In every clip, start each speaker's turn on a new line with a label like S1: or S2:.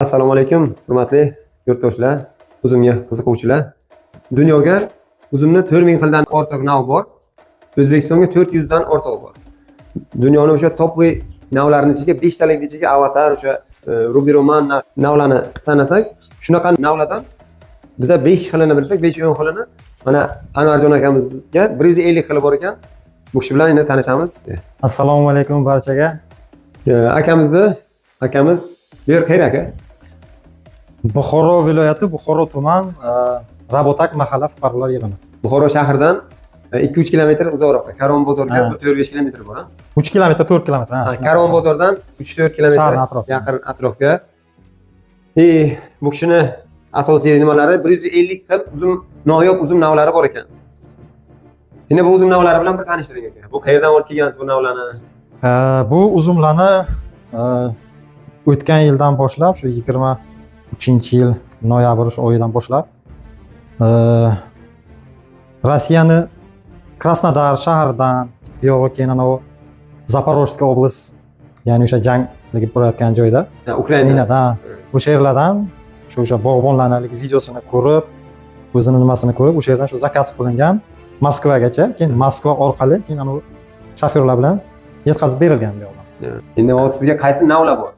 S1: Assalomu alaykum, hurmatli yurtdoshlar, uzumga qiziquvchilar. Dunyoga uzumni 4000 xildan ortiq nav bor. O'zbekistonga 400 dan ortiq bor. Dunyoni o'sha top-way navlarining ichiga 5 talik ichiga avatar, o'sha Ruby Roman navlarni sanasak, shunaqa navlardan biza 5 xilini bilsak, 5-10 xilini mana Anvarjon akamizga 150 xili bor ekan. Bu kishi bilan endi tanishamiz.
S2: Assalomu alaykum barchaga.
S1: Akamiz yer qayerda aka?
S2: Buxoro viloyati, Buxoro tuman, Rabotak mahalla fuqarolar yig'ini.
S1: Buxoro shahridan 2-3 kilometr uzoqroqda. Karon bozorga 4-5 kilometr bor, ha?
S2: 3 kilometr, 4 kilometr.
S1: Karon bozordan 3-4 kilometr yaqin atrofga. Bu kishini asosiy nimalari 150 xil noyob uzum navlari bor ekan. Endi bu uzum navlari bilan bir tanishtiring aka. Bu qayerdan olib kelgansiz bu navlarni?
S2: Bu uzumlarni o'tgan yildan boshlab, shu 23-yil noyabr oyidan boshlab Rossiyani Krasnodar shahridan, bu yo'g'i keyin Zaporojskiy oblast, ya'ni o'sha janglik bo'layotgan joyda, Ukrainada, o'sha yerlardan o'sha bog'bonlarning videosini ko'rib, o'zini nimasini ko'rib, o'sha yerdan shu zakaz qilingan Moskvagacha, keyin Moskva orqali keyin shofyorlar bilan yetkazib berilgan bu yoqdan.
S1: Endi sizga qaysi navlar bor?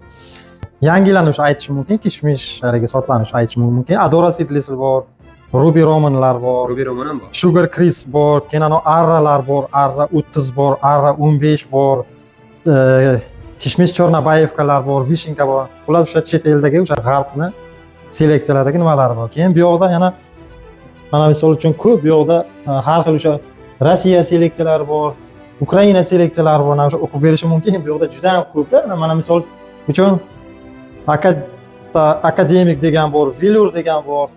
S2: Yangilarni o'sha aytishim mumkin, kishmishlariga sotlanish aytishim mumkin. Adora Seedless bor, Ruby Romanlar bor,
S1: Ruby Roman ham bor.
S2: Sugar Crisp bor, keyin arralar bor, arra 30 bor, arra 15 bor, kishmish Chornobayevkalar bor, Vishinka bor. Ular o'sha chet eldagi o'sha g'arbni seleksiyaladagi nimalari bor. Keyin bu yoqda yana mana misol uchun ko'p bu yoqda har xil o'sha Rossiya seleksiyalari bor, Ukraina seleksiyalari bor. O'sha o'qib berishim mumkin. Bu yoqda juda ham ko'pda. Mana misol uchun akademik degan bor, Vilur degan bor.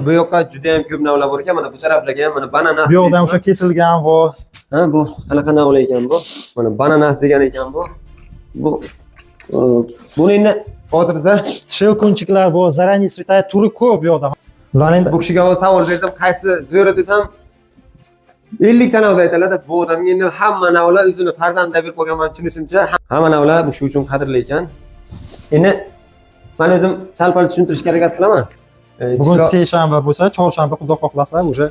S1: Bu yoqqa juda ham ko'p navlar bor ekan. Mana bu taraflarga ham mana bananas.
S2: Bu yoqda ham o'sha kesilgan bor.
S1: Ha, bu qanaqa navlar ekan bu? Mana bananas degan ekan bu. Buni endi hozir biza
S2: Shelkunchiklar bor, zaranniy svitaya turi ko'p bu yoqda. Ular endi
S1: bu kishiga savol berdim, qaysi zo'ri desam 50 ta navlar aytadilar. Bu odamga endi hamma navlar o'zini farzandda berib qo'yganman tushunishimcha, hamma navlar bu shu uchun qadrli ekan. Endi men o'zim sal-pal tushuntirish harakat qilaman.
S2: Bugun seshanba bo'lsa, chorshanba xudo xohlasa o'sha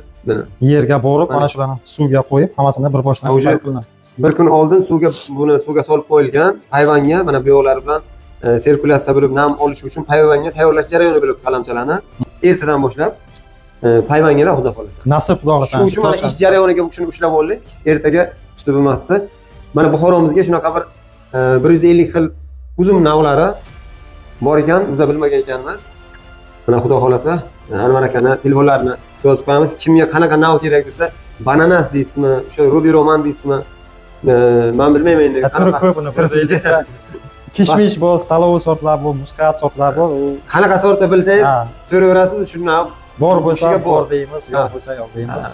S2: yerga borib, mana shularni suvga qo'yib, hammasini bir boshdan qilinadi.
S1: Bir kun oldin buni suvga solib qo'yilgan, hayvonga mana bu yo'llar bilan sirkulyatsiya bo'lib nam olish uchun hayvonga tayyorlash jarayoni bo'lib qalamchalarni ertadan boshlab hayvonga xudo xohlasa.
S2: Nasib xudo xohlasa.
S1: Shuning uchun mana ish jarayoniga shuni ushlab oldik. Ertaga tutib emasdi. Mana Buxoromizga shunaqa bir 150 xil uzum navlari bor ekan, biz bilmagan ekanmiz. Mana xudo xohlasa Anvar akani telefonlarini yozib qo'yamiz. Kimga qanaqa nav kerak bo'lsa, bananas deysizmi, o'sha Ruby Roman deysizmi? Men bilmayman endi.
S2: Turi ko'p uni kishmish bor, staloviy sortlar bor, muskat sortlar bor.
S1: Qanaqa sortni bilsangiz, so'raverasiz, shuni
S2: bor bo'lsa bor deymiz, yo'q bo'lsa yo'q deymiz.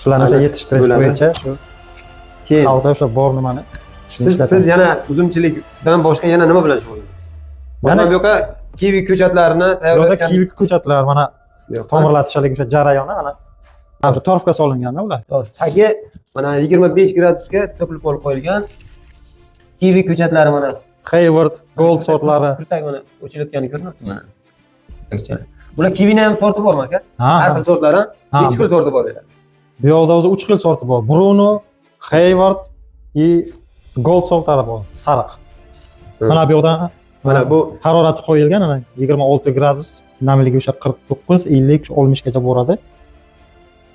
S2: Shularni o'sha yetishtirish bo'yicha shu keyin xalqda o'sha bor nimani
S1: siz yana uzumchilikdan boshqa yana nima bilan shug'ullanasiz? Mana bu yoqqa kivi ko'chatlarini tayyorlayotgan.
S2: Kivi ko'chatlar mana tomirlatishlik o'sha jarayoni ana shu torfga solinganda ular.
S1: Tagi mana 25 gradusga to'plab olib qo'yilgan kivi ko'chatlari mana
S2: Hayward Gold sortlari.
S1: Kurtag mana o'chilayotgani ko'rinyapti mana. Bular kivini ham sorti bormi aka? Har xil sortlari, necha xil sorti bor edi?
S2: Bu yoqda o'zi 3 xil sorti bor. Bruno, Hayward va Gold sortlari bor, sariq. Mana bu yoqda mana bu harorati qo'yilgan, ana 26 gradus, namligi o'sha 49, 50, 60 gacha boradi.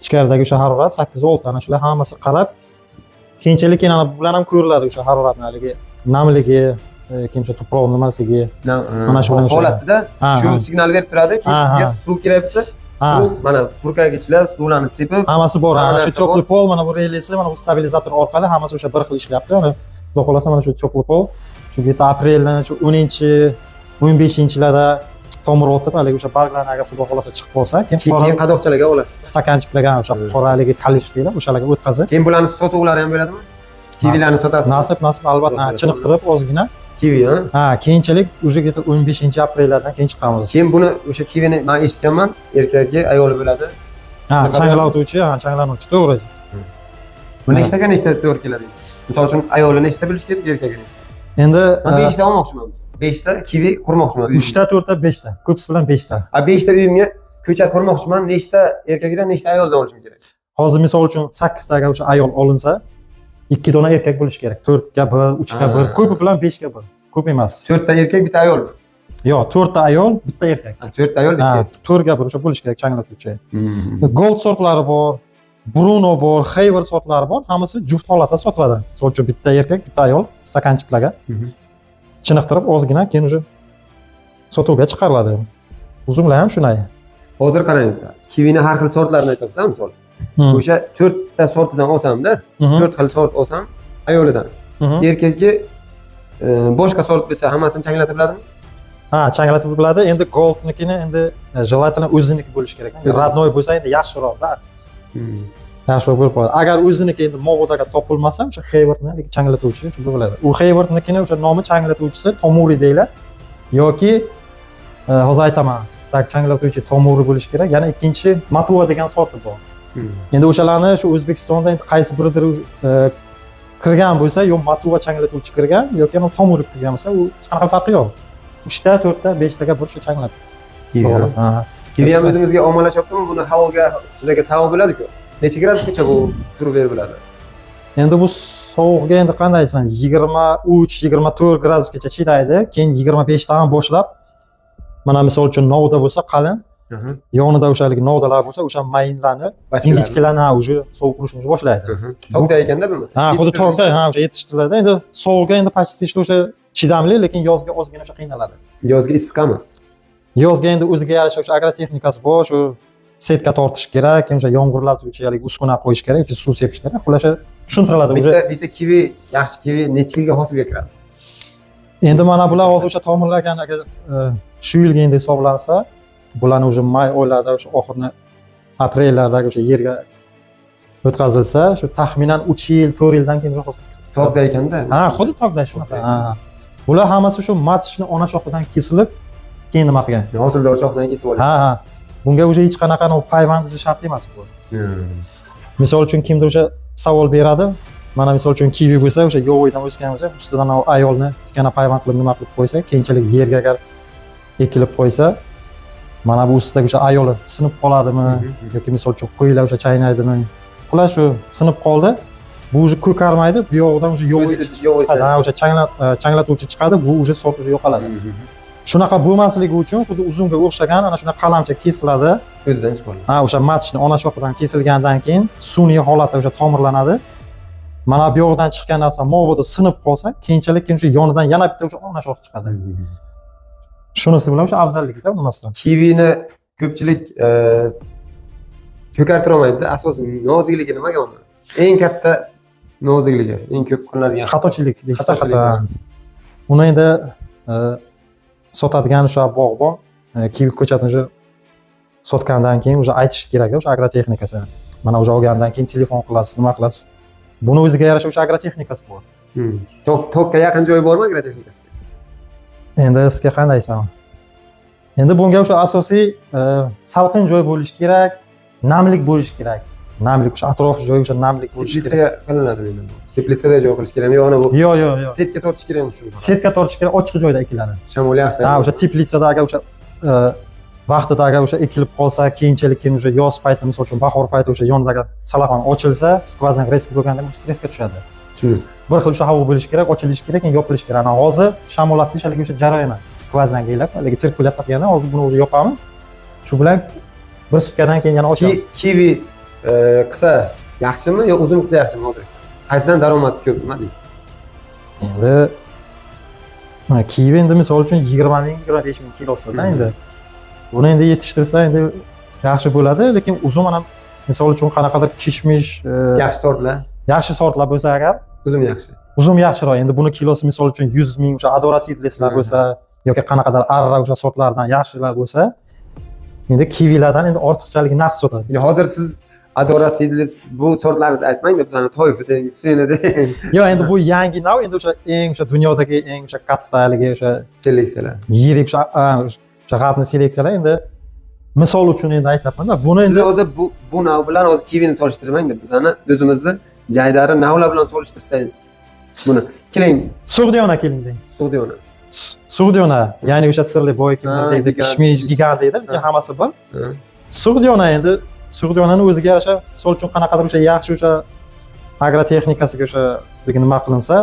S2: Ichkaridagi o'sha harorat 8-6, ana shular hammasi qarab, keyinchalik yana bular ham ko'riladi o'sha haroratni haligi namligi, keyin o'sha tuproq nimasligi,
S1: mana shu holatida shu signal berib turadi, keyin sizga suv kerak bo'lsa, suv mana purkagichlar suvlarni sepib,
S2: hammasi bor. Ana shu teplый pol, mana bu relisi, mana bu stabilizator orqali hammasi o'sha bir xil ishlayapti. Ana xudo xohlasa mana shu teplый pol shu apreldan shu 10-15-yillarda tomir o'tib, haligi o'sha barglarni agar xudo xohlasa chiqib qolsa,
S1: keyin qadoqchalarga olasiz.
S2: Stakanchiklarga o'sha qoraligi kalish deydi, o'shalarga o'tkazib.
S1: Keyin bularni sotuvlari ham bo'ladimi? Kivilarni sotasiz.
S2: Nasib albatta chiniqtirib ozgina.
S1: Kivi, ha?
S2: Keyinchalik o'sha 15-aprellardan keyin chiqamiz.
S1: Keyin buni o'sha kivini men eshitganman, erkagi, ayoli bo'ladi.
S2: Changlatuvchi, changlanuvchi, to'g'ri.
S1: Buni nechta to'g'ri keladi? Misol uchun ayoli nechta bilish kerak, erkagi nechta?
S2: Endi
S1: men beshta olmoqchiman. 5 ta kivi qurmoqchiman.
S2: 3 ta, 4 ta, 5 ta. Ko'pisi bilan 5 ta.
S1: 5 ta uyimga ko'chat qurmoqchiman. Nechta erkakdan nechta ayoldan olishim kerak?
S2: Hozir misol uchun 8 taga o'sha ayol olinsa, 2 dona erkak bo'lishi kerak. 4 ga 1, 3 ga 1, ko'pi bilan 5 ga 1. Ko'p emas.
S1: 4 ta erkak, bitta ayol.
S2: Yo'q, 4 ta ayol, bitta erkak.
S1: 4 ta ayol, bitta.
S2: 4 ga 1 o'sha bo'lishi kerak changlatuvchi. Gold sortlari bor, Bruno bor, Hayward sortlari bor. Hammasi juft holatda sotiladi. Misol uchun bitta erkak, bitta ayol stakanchiklarga chiniqtirib ozgina keyin o'sha sotuvga chiqariladi. Uzumlar ham shunday.
S1: Hozir qarang, kivini har xil sortlarini aytyapsan, misol. O'sha 4 ta sortidan olsam-da, 4 xil sort olsam, ayolidan. Erkakka boshqa sort bo'lsa, hammasini changlatib biladimi?
S2: Ha, changlatib biladi. Endi goldnikini endi желательно o'ziniki bo'lishi kerak. Родной bo'lsa endi yaxshiroq-da. Yaxshiroq bo'lib qoladi. Agar o'ziniki endi Mogodaga topilmasa, o'sha Haywardni changlatuvchi shu bo'ladi. U Haywardnikini o'sha nomi changlatuvchisi Tomuri deyiladi yoki hozir aytaman, tak changlatuvchi Tomuri bo'lishi kerak. Yana ikkinchi Matua degan sorti bor. Endi o'shalarni shu O'zbekistonda endi qaysi biridir kirgan bo'lsa, yo Matua changlatuvchi kirgan yoki yana Tomuri kirgan bo'lsa, u hech qanaqa farqi yo'q. 3 ta, 4 ta, 5 taga bir changlatib. Ha.
S1: Kivi ham o'zimizga ommalashyaptimi? Buni havoga juda savob bo'ladi-ku. Necha gradusgacha bu turib berib bo'ladi?
S2: Endi bu sovuqga endi qanday desam, 23-24 gradusgacha chidaydi. Keyin 25 dan boshlab mana misol uchun novda bo'lsa qalin, yonida o'shalik novdalar bo'lsa, o'sha mayinlarni, ingichkalarni уже sovuq urishni boshlaydi.
S1: Tokda ekanda bilmasan.
S2: Ha, xuddi tokda, ha, o'sha yetishtiriladi. Endi sovuqga endi почти o'sha chidamli, lekin yozga ozgina o'sha qiynaladi.
S1: Yozga issiqmi?
S2: Yozga endi o'ziga yarasha o'sha agrotexnikasi bor, shu setka tortish kerak, keyin o'sha yomg'irlatuvchilik uskuna qo'yish kerak yoki suv sepish kerak. Xullas tushuntiriladi.
S1: Bitta kivi, yaxshi kivi necha yilga hosilga kiradi?
S2: Endi mana bular hozir o'sha tomirlagan agar shu yilga endi hisoblansa, bularni o'sha may oylarida o'sha oxirni aprellardagi o'sha yerga o'tkazilsa, shu taxminan 3 yil, 4 yildan keyin hosil.
S1: Tokda ekanda.
S2: Ha, xuddi tokda shunaqa. Ha. Bular hammasi shu matishni ona shoxidan kesilib, keyin nima qilgan?
S1: Hosildor shoxidan kesib olgan.
S2: Ha. Bunga o'sha hech qanaqa payvand o'sha shart emas bu. Misol uchun kimdir o'sha savol beradi. Mana misol uchun kivi bo'lsa, o'sha yo'g'iydan o'sgan bo'lsa, ustidan ayolni iskana payvand qilib nima qilib qo'ysa, keyinchalik yerga agar ekilib qo'ysa, mana bu ustidagi o'sha ayoli sinib qoladimi yoki misol uchun qo'ylar o'sha chaynaydimi? Xullas shu sinib qoldi. Bu o'sha ko'karmaydi, bu yoqdan o'sha yo'g'iy chiqadi. Ha, o'sha changlatuvchi chiqadi, bu o'sha sort o'sha yo'qoladi. Shunaqa bo'lmasligi uchun xuddi uzumga o'xshagan ana shuna qalamcha kesiladi.
S1: O'zidan chiqadi.
S2: Ha, o'sha matchni ona shoxidan kesilgandan keyin sun'iy holatda o'sha tomirlanadi. Mana bu yoqdan chiqqan narsa mobodo sinib qolsa, keyinchalik o'sha yonidan yana bitta o'sha ona shox chiqadi. Shunisi bilan o'sha afzallikda nimasidan?
S1: Kivini ko'pchilik ko'kartira olmaydi-da. Asosiy nozikligi nimaga uni? Eng katta nozikligi, eng ko'p qilinadigan
S2: xatochilik deysiz, xato. Uni endi sotadigan o'sha bog'bon kivi ko'chatini o'sha sotgandan keyin o'sha aytish kerak o'sha agrotexnikasi. Mana o'sha olgandan keyin telefon qilasiz, nima qilasiz? Buni o'ziga yarasha o'sha agrotexnikasi bor.
S1: Tokka yaqin joy bormi agrotexnikasiga?
S2: Endi sizga qanday desam? Endi bunga o'sha asosiy salqin joy bo'lishi kerak, namlik bo'lishi kerak. Namlik o'sha atrof joy o'sha namlik bo'lishi kerak.
S1: Teplitsaga qilinadi endi. Teplitsada joy qilish kerakmi yo'qmi bu?
S2: Yo'q.
S1: Setka tortish kerakmi shu?
S2: Setka tortish kerak, ochiq joyda ekiladi.
S1: Shamol yaxshi.
S2: Ha, o'sha teplitsada agar o'sha vaqtida agar o'sha ekilib qolsa, keyinchalik keyin o'sha yoz payti, misol uchun bahor payti o'sha yonidagi salafon ochilsa, skvoznak risk bo'lganda bu stressga tushadi.
S1: Tushundim.
S2: Bir xil o'sha havo bo'lishi kerak, ochilishi kerak, keyin yopilishi kerak. Ana hozir shamolatli shalik o'sha jarayoni skvoznak deyiladi, lekin sirkulyatsiya qilganda hozir buni o'zi yopamiz. Shu bilan bir sutkadan keyin yana ochamiz.
S1: Kivi qilsa yaxshimi yo uzum qilsa yaxshimi hozir? Qaysidan daromad ko'p nima deysiz?
S2: Endi kivi endi misol uchun 20 ming, 25 ming kilosida endi. Buni endi yetishtirsa endi yaxshi bo'ladi, lekin uzum ana misol uchun qanaqadir kishmish
S1: yaxshi sortlar.
S2: Yaxshi sortlar bo'lsa agar
S1: uzum yaxshi.
S2: Uzum yaxshiroq. Endi buni kilosi misol uchun 100 ming o'sha Adora seedlesslar bo'lsa yoki qanaqadir arra o'sha sortlardan yaxshilar bo'lsa, endi kivilardan endi ortiqchalik narx sotadi.
S1: Ya'ni hozir siz Adora seedless bu sortlaringizni aytmang deb bizani toifa deng, Husayni deng.
S2: Yo'q, endi bu yangi nav, endi o'sha eng o'sha dunyodagi eng o'sha kattaligi o'sha
S1: seleksiyalar.
S2: Yirik o'sha g'arbni seleksiyalar endi misol uchun endi aytapman-da. Buni endi
S1: hozir bu nav bilan hozir kivini solishtirmang deb bizani o'zimizni jaydari navlar bilan solishtirsangiz buni. Keling,
S2: Sug'diyona keling deng.
S1: Sug'diyona.
S2: Sug'diyona, ya'ni o'sha sirli boyki
S1: Ha,
S2: deydi,
S1: gigant.
S2: kishmish gigant deydi, lekin
S1: Ha.
S2: hammasi bir.
S1: Ha.
S2: Sug'diyona endi Sug'diyonani o'ziga yarasha, misol uchun qanaqadir o'sha yaxshi o'sha agrotexnikasiga o'sha nima qilinsa,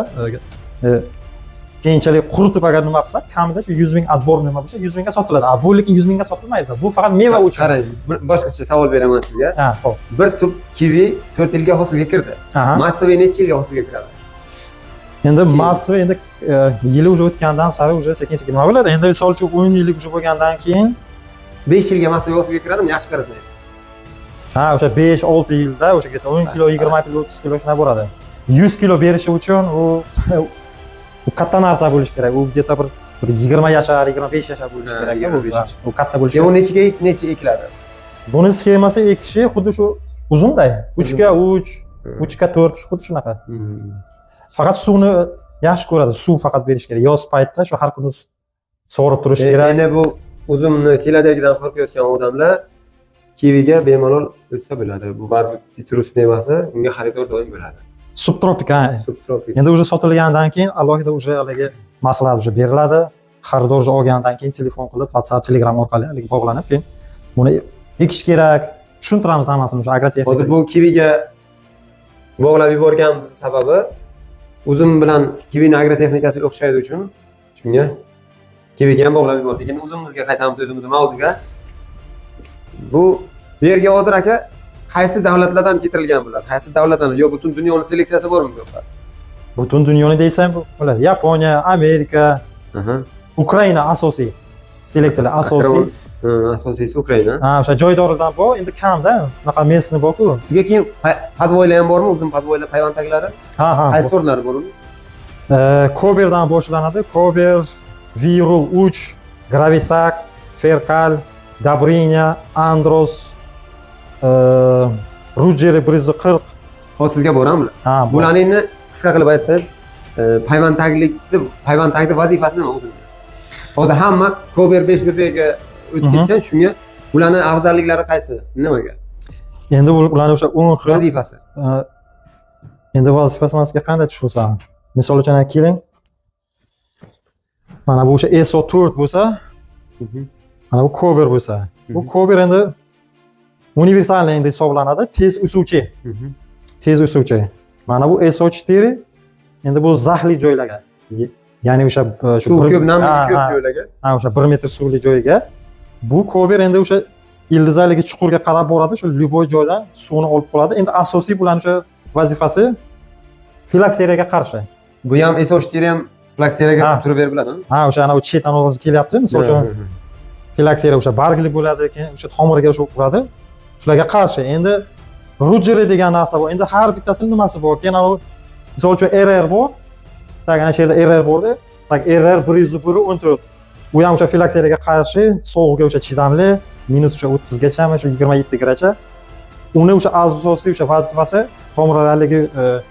S2: keyinchalik quritib agar nima qilsa, kamida shu 100 ming отбор nima bo'lsa, 100 mingga sotiladi. Bu lekin 100 mingga sotilmaydi. Bu faqat meva uchun.
S1: Qarang, boshqacha savol beraman sizga.
S2: Ha, xo'p.
S1: Bir tup kivi 4 yilga hosilga kirdi.
S2: Aha.
S1: Massiviy necha yilga hosilga kiradi?
S2: Endi massivi endi yili уже o'tgandan sari уже sekin-sekin nima bo'ladi? Endi misol uchun 10 yillik уже bo'lgandan keyin
S1: 5 yilga massiviy hosilga kiradimi? Yaxshi qarasangiz.
S2: ha, o'sha 5-6 yilda o'sha 10 kilo, 20 kilo, 30 kilo shuna bo'ladi. 100 kilo berishi uchun u katta narsa bo'lishi kerak. U где-то bir 20 yashar, 25 yashar bo'lishi
S1: Ha,
S2: kerak.
S1: 25 yashar.
S2: U katta bo'lishi
S1: Keyin u
S2: kerak.
S1: necha ekiladi?
S2: Buni sxemasi ekishi xuddi shu uzunday. 3 ga 3, 3 ga 4 xuddi shunaqa. Faqat suvni yaxshi ko'radi. Suv faqat berish kerak. Yoz paytida shu har kuni sug'urib turish kerak.
S1: Endi bu uzumni kelajagidan qo'rqayotgan odamlar kiviga bemalol o'tsa bo'ladi. Bu baribir sitrus mevasi, unga xaridor doim bo'ladi.
S2: Subtropik.
S1: Subtropik.
S2: Endi уже sotilgandan keyin alohida уже haligi maslahat уже beriladi. Xaridor уже olgandan keyin telefon qilib, WhatsApp, Telegram orqali haligi bog'lanib, keyin buni ekish kerak. Tushuntiramiz hammasini o'sha agrotexnika.
S1: Hozir bu kiviga bog'lab yuborganimiz sababi uzum bilan kivini agrotexnikasi o'xshaydi uchun shunga kiviga ham bog'lab yubordik. Endi uzumimizga qaytamiz, o'zimiz mavzuga. Bu yerga hozir aka qaysi davlatlardan keltirilgan bular? Qaysi davlatdan? Yo butun dunyoni seleksiyasi bormi yo'qmi?
S2: Butun dunyoni desam bo'ladi. Yaponiya, Amerika, Ukraina asosiy selektorlar asosiy.
S1: Asosiysi Ukraina.
S2: Ha, o'sha joydorlardan bor, endi kamda, unaqa mesni bor-ku.
S1: Sizga keyin podvoylar ham bormi? Uzum podvoylar, payvandtaglari?
S2: Ha.
S1: Qaysi sortlari bor uni?
S2: Koberdan boshlanadi. Kober, Virul 3, Gravisak, Ferkal, Dabrinya, Andros, Rugeri 140.
S1: Hozir sizga boramlar.
S2: Ha,
S1: Bularni qisqa qilib aytsangiz, payvandtaglik vazifasi nima o'zi? Hozir hamma Kober 5 ga o'tib ketgan, shunga ularni afzalliklari qaysi? Nimaga?
S2: Endi ularning o'sha 10 xil
S1: Vazifasi.
S2: Endi vazifasi sizga qanday tushunsam? Misol uchun keling. Mana bu o'sha SO4 bo'lsa, mana bu Kober bo'lsa. Bu Kober endi universalniy endi hisoblanadi, tez o'suvchi. Tez o'suvchi. Mana bu SO4 endi bu zaxli joylarga, ya'ni o'sha
S1: suv ko'p, namlik ko'p joylarga.
S2: Ha, o'sha 1 metr suvli joyga. Bu Kober endi o'sha ildizaligi chuqurga qarab boradi, o'sha любой joydan suvni olib qoladi. Endi asosiy bularning o'sha vazifasi filakseriyaga qarshi.
S1: Bu ham SO4 ham filakseriyaga turib berib biladimi?
S2: Ha, o'sha ana chetdan ovoz kelyapti, misol uchun filakseriya o'sha bargli bo'ladi, keyin o'sha tomiriga o'sha uradi. Shularga qarshi. Endi Rugeri degan narsa bor. Endi har bittasining nimasi bor. Keyin ana misol uchun RR bor. Tak ana shu yerda RR bordi. Tak RR 114. U ham o'sha filakseriyaga qarshi, sovuqga o'sha chidamli, minus o'sha 30 gachami, shu 27 gacha. Uni o'sha asosiy o'sha vazifasi tomirlarligi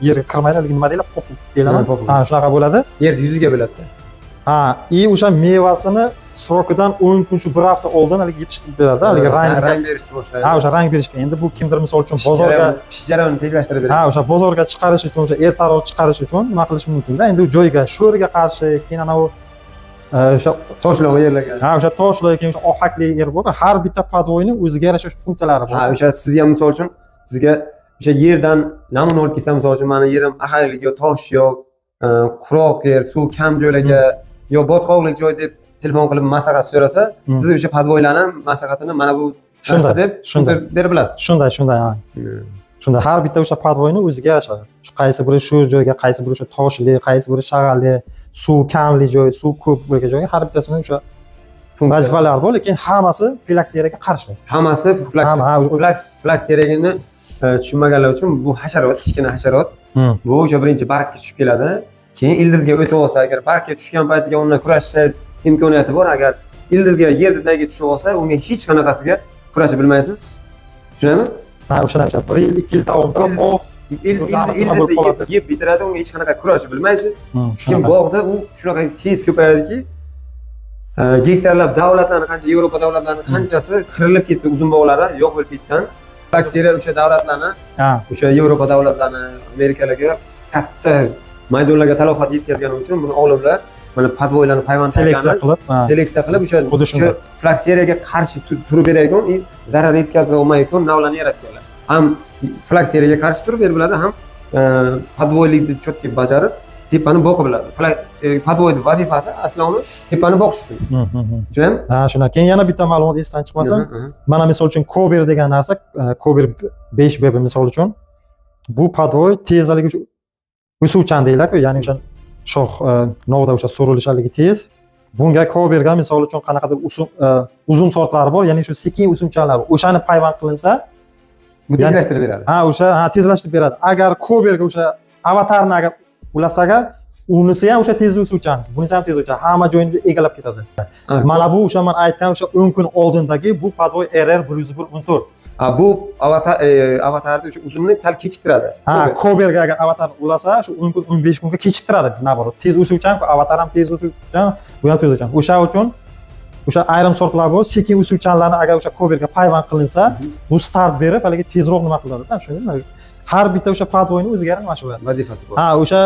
S2: yerga kirmaydi, nima deyiladi? Pop deyiladi. Ha, shunaqa bo'ladi.
S1: Yer yuziga bo'ladi.
S2: Ha, o'sha mevasini srokidan 10 kun shu bir hafta oldin haligi yetishtirib beradi, haligi
S1: rang berishga boshlaydi.
S2: Ha, o'sha rang berishga. Endi bu kimdir misol uchun bozorga
S1: pishish jarayonini tezlashtirib beradi.
S2: Ha, o'sha bozorga chiqarish uchun, o'sha ertaroq chiqarish uchun nima qilish mumkin-da? Endi u joyga, sho'rga qarshi, keyin ana u o'sha
S1: toshloq yerlarga.
S2: Ha, o'sha toshlar, keyin o'sha ohakli yer bor. Har bitta podvoyning o'ziga yarasha funksiyalari bor.
S1: Ha, o'sha sizga misol uchun sizga o'sha yerdan namuna olib kelsam, misol uchun meni yerim ahaylik yo tosh yo quruq yer, suv kam joylarga yo botqoqlik joy deb telefon qilib maslahat so'rasa, siz o'sha podvoylarning maslahatini mana bu
S2: shunday
S1: deb berib bilasiz.
S2: Shunday, ha. Shunda har bitta o'sha podvoyni o'ziga yarasha. Qaysi biri shu joyga, qaysi biri o'sha toshli, qaysi biri shag'alli, suv kamli joy, suv ko'p bo'lgan joyga har bittasini o'sha vazifalar bor, lekin hammasi filakseriyaga qarshi.
S1: Hammasi filakseriyaga tushunmaganlar uchun bu hasharot, kichkina hasharot. Bu o'sha birinchi bargga tushib keladi. Keyin ildizga o'tib olsa, agar bargga tushgan paytida undan kurashsangiz imkoniyati bor. Agar ildizga yerdagiga tushib olsa, unga hech qanaqasiga kurasha bilmaysiz. Tushunami?
S2: Ha, o'sha 1 yil, 2 yil davomida
S1: ildizni yeb bitiradi, unga hech qanaqa kurasha bilmaysiz. Kim bog'da u shunaqa tez ko'payadiki, gektarlab davlatlarni qancha Yevropa davlatlarini qanchasi qirilib ketdi, uzum bog'lari yo'q bo'lib ketgan. Aksariya o'sha davlatlarni, o'sha Yevropa davlatlarini, Amerikalarga katta maydonlarga talafot yetkazgani uchun buni olimlar mana podvoylarni payvand
S2: Seleksiya qilib, ha.
S1: seleksiya qilib o'sha
S2: Xuddi shunday.
S1: flakseriyaga qarshi turib beradigan zarar yetkazib olmaydigan navlarni yaratganlar. Ham flakseriyaga qarshi turib berib biladi, ham podvoylikni cho'tki bajarib tepani boqib biladi. Podvoyni vazifasi aslan uni tepani boqish uchun. Tushunami?
S2: Ha, shundan keyin yana bitta ma'lumot esdan chiqmasin. Mana misol uchun Kober degan narsa, Kober 5B misol uchun bu podvoy tezligi o'suvchan deyiladi-ku, ya'ni o'sha shox novda o'sha so'rilishligi tez. Bunga Koberga misol uchun qanaqadir uzum sortlari bor, ya'ni shu sekin o'suvchanlar bor. O'shani payvand qilinsa,
S1: bu tezlashtirib beradi.
S2: Ha, o'sha tezlashtirib beradi. Agar Koberga o'sha avatarni agar ulasaga, unisi ham o'sha tez o'suvchan, bunisi ham tez o'suvchan, hamma joyini egallab ketadi. Mana bu o'sha men aytgan o'sha 10 kun oldindagi bu podvoy RR114.
S1: Bu avatarni o'sha uzunni sal kechiktiradi.
S2: Ha, Koberga agar avatarni ulasa, shu 10 kun 15 kunga kechiktiradi, naborot. Tez o'suvchan-ku, avatar ham tez o'suvchan, bu ham tez o'suvchan. O'sha uchun o'sha ayrim sortlar bor, sekin o'suvchanlarni agar o'sha Koberga payvand qilinsa, bu start berib, haligi tezroq nima qiladi-da, tushundingizmi? Har bitta o'sha podvoyni o'ziga yarasha mana shu
S1: vazifasi bor.
S2: Ha, o'sha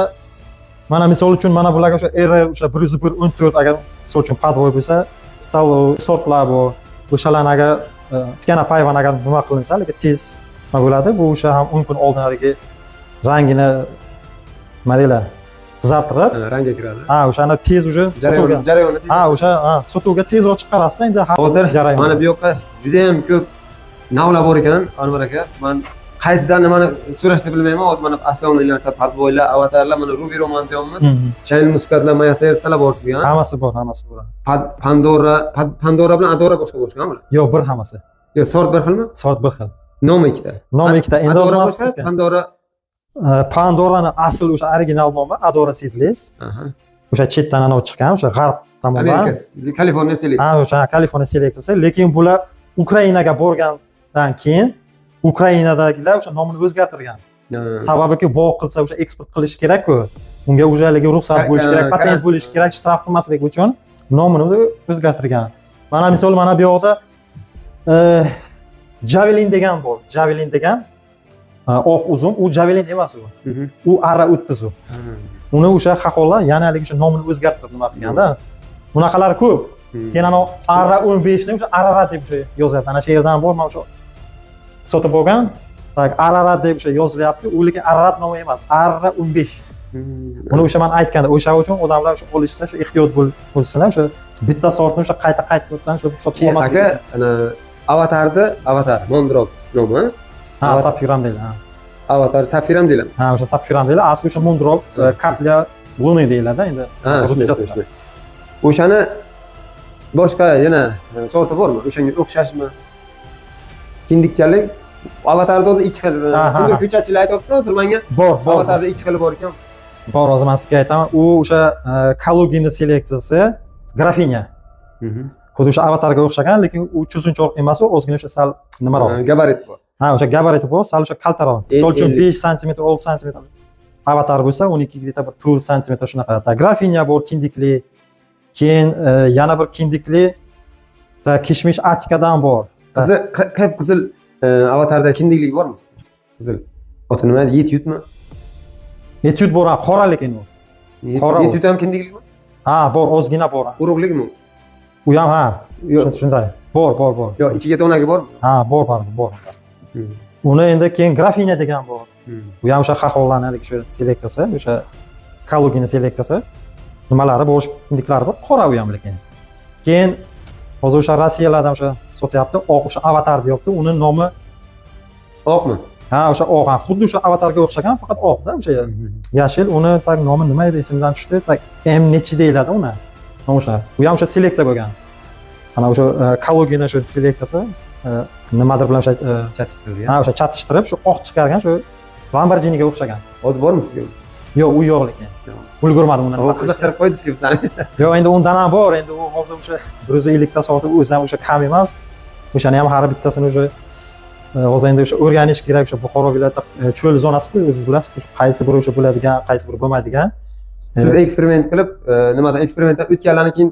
S2: mana misol uchun mana bularga o'sha RR o'sha 114 agar misol uchun podvoy bo'lsa, stal sortlar bor. O'shalarni agar iskana payvand agar nima qilinsa, haligi tez nima bo'ladi, bu o'sha ham 10 kun oldin haligi rangini nima deyiladi, qizartirib,
S1: rangga kiradi.
S2: ha, o'shani tez o'sha
S1: jarayonni
S2: ha, o'sha sotuvga tezroq chiqarasiz endi.
S1: Hozir mana bu yoqqa juda ham ko'p navlar bor ekan, Anvar aka. Men qaysidan nimani so'rashni bilmayman. Hozir mana asosiy narsa podvoylar, avatarlar, mana Ruby Roman deyapmiz. Chain muskatlar, mayasersalar bor sizga.
S2: Hammasi bor, hammasi bor.
S1: Pandora bilan Adora boshqa boshqami?
S2: Yo'q, bir hammasi.
S1: Yo'q, sort bir xilmi?
S2: Sort bir xil.
S1: Nomi ikkita.
S2: Nomi ikkita. Endi o'zimiz
S1: Pandora
S2: Pandorani asl o'sha original nomi Adora Seedless. O'sha chetdan ana chiqqan, o'sha g'arb tomondan.
S1: Kaliforniya seleksiyasi.
S2: Ha, o'sha Kaliforniya seleksiyasi, lekin bular Ukrainaga borgandan keyin Ukrainadagilar o'sha nomini o'zgartirgan. Sababiki bog' qilsa o'sha eksport qilish kerak-ku. Unga o'zaligi ruxsat bo'lish kerak, patent bo'lish kerak, shtraf qilmasligi uchun nomini o'zgartirgan. Mana misol mana bu yoqda Javelin degan bor. Javelin degan oq uzum, u Javelin emas u. U Ara 30 u. Uni o'sha xaxollar yana haligi o'sha nomini o'zgartirib nima qilganda, bunaqalar ko'p. Keyin ana Ara 15 ni o'sha Ararat deb o'sha yozadi. Ana shu yerdan bor, men o'sha sotib olgan. Tak Ararat deb o'sha yozilyapti. U lekin Ararat nomi emas, Ara 15. Uni o'sha men aytganda, o'sha uchun odamlar o'sha olishda o'sha ehtiyot bo'lsinlar, o'sha bitta sortni o'sha qayta-qaytadan o'sha sotib olmaslik.
S1: Aka, ana avatar Mondrop nomi.
S2: Ha, Safiram deyiladi.
S1: Avatar Safiram deyiladi.
S2: Ha, o'sha Safiram deyiladi. Asli o'sha Mondrop, Kapля Luni deyiladi endi.
S1: O'shani boshqa yana sorti bormi? O'shanga o'xshashmi? Kindikchalik avatarda o'zi ikki xil. Bunga ko'chatchilar aytibdi, hozir menga
S2: bor.
S1: Avatarda ikki xil bor ekan.
S2: Bor, hozir men sizga aytaman. U o'sha Kalugina seleksiyasi Grafinya. Xuddi o'sha avatarga o'xshagan, lekin u cho'zinchoq emas, o'zgina o'sha sal nimaroq.
S1: Gabarit bor.
S2: Ha, o'sha gabariti bor, sal o'sha kaltaroq. Misol uchun 5 sm, 6 sm avatar bo'lsa, 12 где-то bir 4 sm shunaqa. Grafinya bor, kindikli. Keyin yana bir kindikli kishmish atikadan bor.
S1: Qizil avatarda kindiklik bormi? Qizil. Oti nima? Yetyutmi?
S2: Yetyut bor, qora lekin u.
S1: Yetyut ham kindiklikmi?
S2: Ha, bor, ozgina bor.
S1: Urug'likmi?
S2: U ham ha. Shunday. Bor.
S1: Yo'q, ichiga donagi bormi?
S2: Ha, bor. Uni endi keyin Grafinya degan bor. Bu ham o'sha xaxollarning shu seleksiyasi, o'sha Kalugina seleksiyasi. Nimalari bor, indiklari bor, qora u ham lekin. Keyin hozir o'sha Rossiyalardan o'sha sotyapti, oq o'sha avatar deyapti, uni nomi
S1: oqmi?
S2: Ha, o'sha oq, xuddi o'sha avatarga o'xshagan, faqat oqda, o'sha yashil, uni tak nomi nima edi, esimdan tushdi, tak M nechi deyiladi uni. O'sha. Bu ham o'sha seleksiya bo'lgan. Ana o'sha Kalugina shu seleksiyasi nimadir bilan o'sha chatishtirgan. Ha, o'sha chatishtirib, shu oq chiqargan, shu Lamborghiniga o'xshagan.
S1: Hozir bormi sizga?
S2: Yo'q, u yo'q lekin. Ulgurmadim uni.
S1: Qiziqtirib qo'ydingizki bizani.
S2: Yo'q, endi undan ham bor. Endi u hozir o'sha 150 ta sotib o'zidan o'sha kam emas. O'shani ham har bittasini o'sha hozir endi o'sha o'rganish kerak. O'sha Buxoro viloyati cho'l zonasi-ku, o'zingiz bilasiz, qaysi biri o'sha bo'ladigan, qaysi biri bo'lmaydigan.
S1: Siz eksperiment qilib, nimadan eksperimentdan o'tganlardan keyin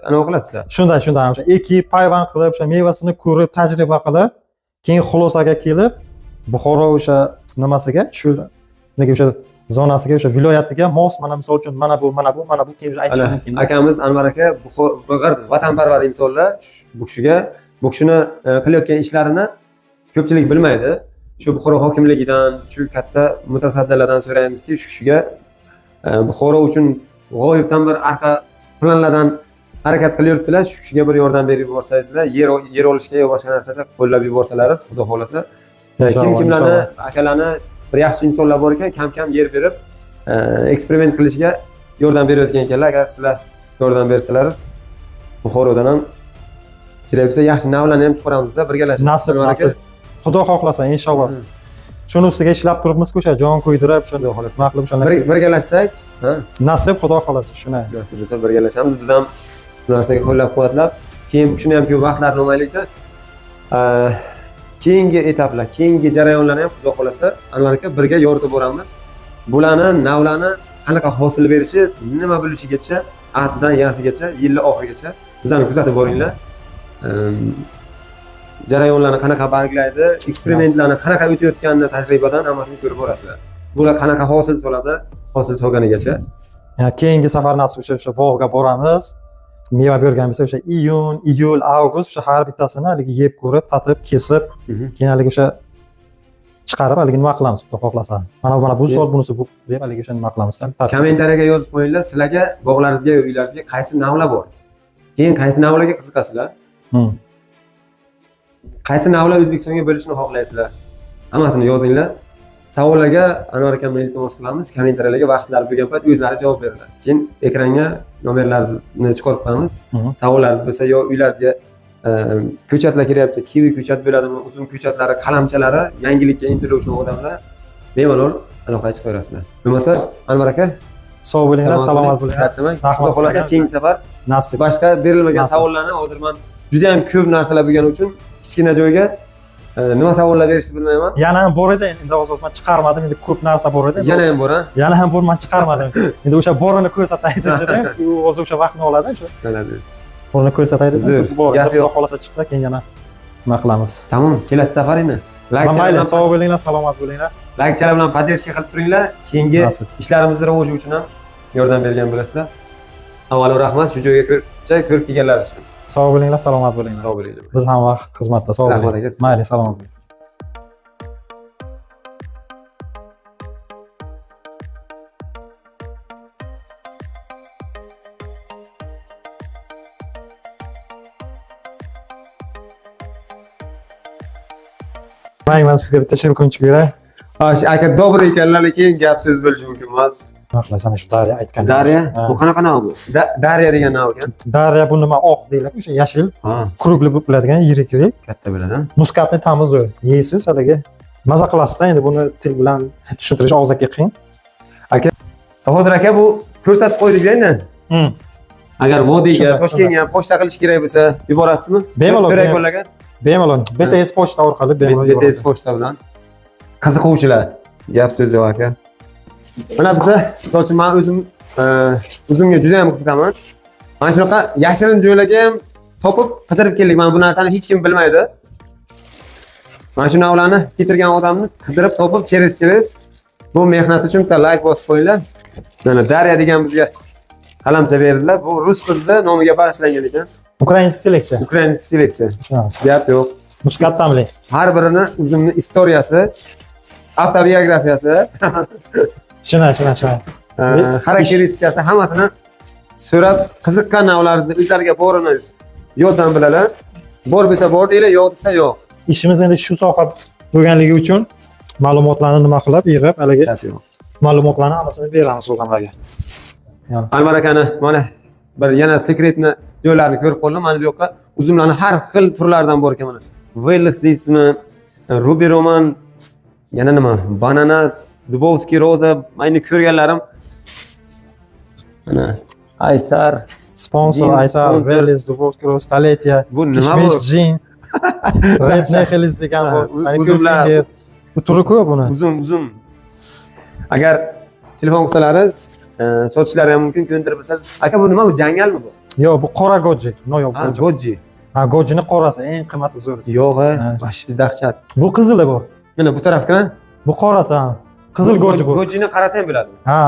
S1: anaqa qilasizlar.
S2: Shunday, o'sha ekib, payvand qilib, o'sha mevasini ko'rib, tajriba qilib, keyin xulosaga kelib, Buxoro o'sha nimasiga, shu nega o'sha zonasiga o'sha viloyatiga mos mana misol uchun mana bu keyin o'sha aytish
S1: Ana,
S2: mumkin.
S1: akamiz Anvar aka Bug'ir vatanparvar insonlar. Bu kishini qilayotgan ishlarini ko'pchilik bilmaydi. Shu Buxoro hokimligidan, shu katta mutasaddilardan so'raymizki, shu kishiga Buxoro uchun g'oyibdan bir arqa planlardan harakat qilyaptilar. Shu kishiga bir yordam berib yuborsangizlar, yer olishga yo boshqa narsada qo'llab yuborsalaringiz, Xudo xolasa. Kimlarni, akalarni bir yaxshi insonlar bor ekan, kam-kam yer berib, eksperiment qilishga yordam berayotgan ekanlar. Agar sizlar yordam bersalaringiz, Buxorodan ham kerak bo'lsa yaxshi navlarni ham chiqaramiz-da, birgalashib.
S2: Nasib. Xudo xohlasa inshaalloh. Shuni ustiga ishlab turibmiz-ku, o'sha jon qo'ydirib, shuni nima qilib o'shalar
S1: birgalashsak,
S2: nasib Xudo xohlasa shuni.
S1: Nasib bo'lsa birgalashamiz. Biz ham bu narsaga qo'llab-quvvatlab, keyin shuni ham ko'p vaqtlarni olmaylikda. Keyingi etaplar, keyingi jarayonlarni ham Xudo xolasa Anvar aka birga yoritib boramiz. Bularni, navlarni qanaqa hosil berishi, nima bo'lishigacha, asidan yasigacha, yillar oxirigacha bizlarni kuzatib boringlar. Jarayonlarni qanaqa belgilaydi, eksperimentlarni qanaqa o'tayotganini tajribadan hammasini ko'rib borasizlar. Bular qanaqa hosil soladi, hosil solganigacha.
S2: Keyingi safar nasib bo'lsa o'sha bog'ga boramiz. Meva bergan bo'lsa o'sha iyun, iyul, avgust o'sha har bittasini haligi yeb ko'rib, tatib, kesib, keyin haligi o'sha chiqarib haligi nima qilamiz, Xudo xohlasa. Mana bu sort, bunisi bu deb haligi o'sha nima qilamiz.
S1: Kommentariyaga yozib qo'yinglar, sizlarga bog'laringizga, uylaringizga qaysi navlar bor. Keyin qaysi navlarga qiziqasizlar? Qaysi navlar O'zbekistonga bo'lishini xohlaysizlar? Hammasini yozinglar. Savollarga Anvar akamni iltimos qilamiz. Kommentariyalarga vaqtlari bo'lgan payt o'zlari javob beradilar. Keyin ekranga nomerlaringizni chiqarib qo'yamiz. Savollaringiz bo'lsa yo uylaringizga ko'chatlar kiryapti, kivi ko'chat bo'ladimi, uzum ko'chatlari, qalamchalari, yangilikka intiluvchi odamlar bemalol aloqaga chiqaverasizlar. Bo'lmasa Anvar aka
S2: sog' bo'linglar, salomat bo'linglar.
S1: Xudo xolasa keyingi safar
S2: nasib.
S1: Boshqa berilmagan savollarni hozir men juda ham ko'p narsalar bo'lgani uchun kichkina joyga nima savollar berishni bilmayman.
S2: Yana ham bor edi, endi hozir men chiqarmadim, endi ko'p narsa bor edi.
S1: Yana ham bor, ha?
S2: Yana ham bor, men chiqarmadim. Endi o'sha borini ko'rsataydi dedim. U o'zi o'sha vaqtni oladi shu. Borini ko'rsataydi dedim. Bor, Xudo xolasa chiqsa keyin yana nima qilamiz.
S1: Tamom, kelasi safar endi.
S2: Mayli, sog' bo'linglar, salomat bo'linglar.
S1: Like-chalar bilan podдержка qilib turinglar. Keyingi ishlarimizni rivoji uchun ham yordam bergan bo'lasizlar. Avvalo rahmat shu joyga ko'rib kelganlar uchun.
S2: Sog' bo'linglar, salomat bo'linglar.
S1: Sog' bo'linglar.
S2: Biz ham vaqt xizmatda, sog' bo'ling. Mayli, salomat bo'ling. Men sizga bitta she'r ko'nchib beray.
S1: Aka добрый ekanlar, lekin gap so'z bo'lishi mumkin emas.
S2: Nima qilasan, shu Darya aytgan.
S1: Darya? Bu qanaqa nav bu? Darya degan nav ekan.
S2: Darya bu nima oq deyiladi, o'sha yashil, krugli bo'lib bo'ladigan, yirik-yirik.
S1: Katta bo'ladi.
S2: Muskatni ta'mi zo'r. Yeysiz haligi. Maza qilasiz-da, endi buni til bilan tushuntirish og'zaki qiyin.
S1: Aka, hozir aka bu ko'rsatib qo'ydik endi. Agar vodiyga, Toshkentga pochta qilish kerak bo'lsa, yuborasizmi?
S2: Bemalol. Bemalol. BTS pochta orqali bemalol.
S1: BTS pochta bilan. Qiziquvchilar, gap so'z yo'q aka. Mana biza, misol men o'zim uzumga juda ham qiziqaman. Mana shunaqa yashirin joylarga ham topib qidirib keldik. Mana bu narsani hech kim bilmaydi. Mana shu navlarni keltirgan odamni qidirib topib, cheres bu mehnat uchun bitta like bosib qo'yinglar. Mana Darya degan bizga qalamcha berdilar. Bu rus qizda nomiga bag'ishlangan ekan.
S2: Ukrainskiy seleksiya.
S1: Ukrainskiy seleksiya. Gap yo'q.
S2: Muskattamli.
S1: Har birini uzumni istoriyasi, avtobiografiyasi,
S2: shuna.
S1: Xarakteristikasi hammasini so'rab, qiziqqan navlaringizni o'zlariga borini yoddan bilalar. Bor bo'lsa bor deylar, yo'q desa yo'q.
S2: Ishimiz endi shu soha bo'lganligi uchun ma'lumotlarni nima qilib, yig'ib, haligi ma'lumotlarni hammasini beramiz odamlarga.
S1: Anvar akani mana bir yana sekretni joylarini ko'rib qoldim. Mana bu yoqqa uzumlarning har xil turlaridan bor ekan mana. Wales deysizmi? Ruby Roman, yana nima? Bananas, Dubovskiy roza, mayni ko'rganlarim. Mana Aysar,
S2: sponsor Aysar, Wales, Dubovskiy roza, Stoletiya,
S1: bu nima bu?
S2: Jin, Red Nechelis degan bu. Mana ko'rsanglar, bu turi ko'p buni.
S1: Uzum. Agar telefon qilsalaringiz, sotishlari ham mumkin, ko'ndirib bilsangiz. Aka bu nima? Bu jangalmi bu?
S2: Yo'q, bu qora goji, noyob goji.
S1: Goji.
S2: Ha, gojini qorasi eng qimmati zo'risi.
S1: Yo'q, mashhur dahshat.
S2: Bu qizili bu.
S1: Mana bu tarafga.
S2: Bu qorasi, ha. qizil goji bu.
S1: Gojini qarasang bo'ladi.
S2: Ha.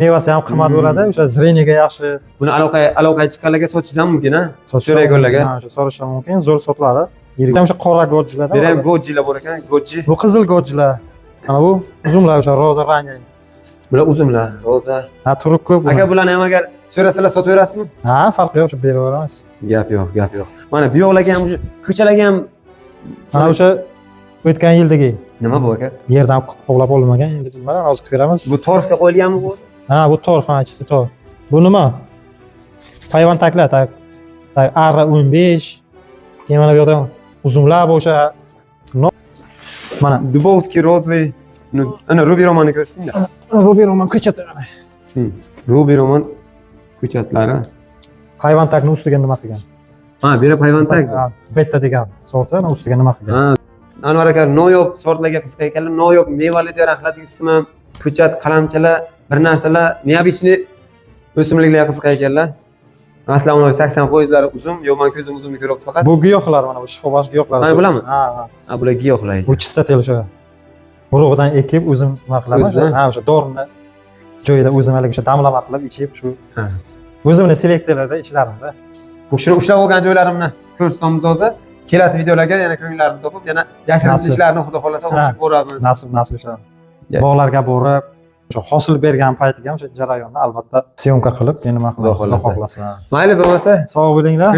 S2: Mevasi ham qimmat bo'ladi, o'sha zreniyaga yaxshi.
S1: Buni aloqa chiqqanlarga sotishingiz ham mumkin, ha?
S2: Sotish
S1: So'raygonlarga.
S2: Ha, o'sha sotish ham mumkin, zo'r sotiladi. O'sha qora gojilarda.
S1: Bu ham gojilar bor ekan, goji.
S2: Bu qizil gojilar. Mana bu uzumlar o'sha roza rangi.
S1: Bular uzumlar, roza.
S2: Ha, turib ko'p.
S1: Aka bularni ham agar so'rasalar sotaverasizmi?
S2: Ha, farqi yo'q, berib yuboramiz.
S1: Gap yo'q. Mana bu yoqlarga ham, ko'chalarga ham
S2: Mana o'sha o'tgan yildagi
S1: nima bu aka?
S2: yerdan qo'g'lab olinmagan, endi bilmadim, hozir ko'ramiz.
S1: Bu torfga qo'yilganmi bu?
S2: Ha, bu torf, ha, ichisi torf. Bu nima? Hayvontaklar, R15. Keyin mana bu yoqda uzumlar bu o'sha mana
S1: Dubovskiy rozvoy. Ana Ruby romanni ko'rsinglar.
S2: Ruby roman ko'chatlari.
S1: Ruby roman ko'chatlari.
S2: Hayvontakning ustiga nima qilgan?
S1: Ha, bu ham hayvontak.
S2: Betta degan sortlar ustiga nima qilgan?
S1: Ha. Anvar aka noyob sortlarga qiziqar ekanlar. Noyob mevali daraxtlarga qismi, ko'chat, qalamchalar, bir narsalar, neobычный o'simliklarga qiziqar ekanlar. Masalan, 80% uzum, yo'q men ko'zim uzumni ko'ryapti faqat.
S2: Bu giyohlar, mana bu shifobaxsh giyohlar.
S1: Mana bularmi?
S2: Ha.
S1: Ha, bular giyohlar.
S2: Bu chistatel o'sha urug'idan ekib o'zim nima qilaman? Ha, o'sha dorini joyida o'zimalik o'sha damlama qilib ichib shu.
S1: Ha.
S2: O'zimni selektorlarda ishlarimda.
S1: Shuni ushlab olgan joylarimni ko'rsatamiz hozir. Kelasi videolarga yana ko'ngillarni topib, yana yashirin ishlarni xudo xolasa o'qib boramiz.
S2: Nasib o'sha. Bog'larga borib, o'sha hosil bergan paytiga o'sha jarayonni albatta syomka qilib, nima qilib xohlasa.
S1: Mayli bo'lmasa,
S2: sog' bo'linglar.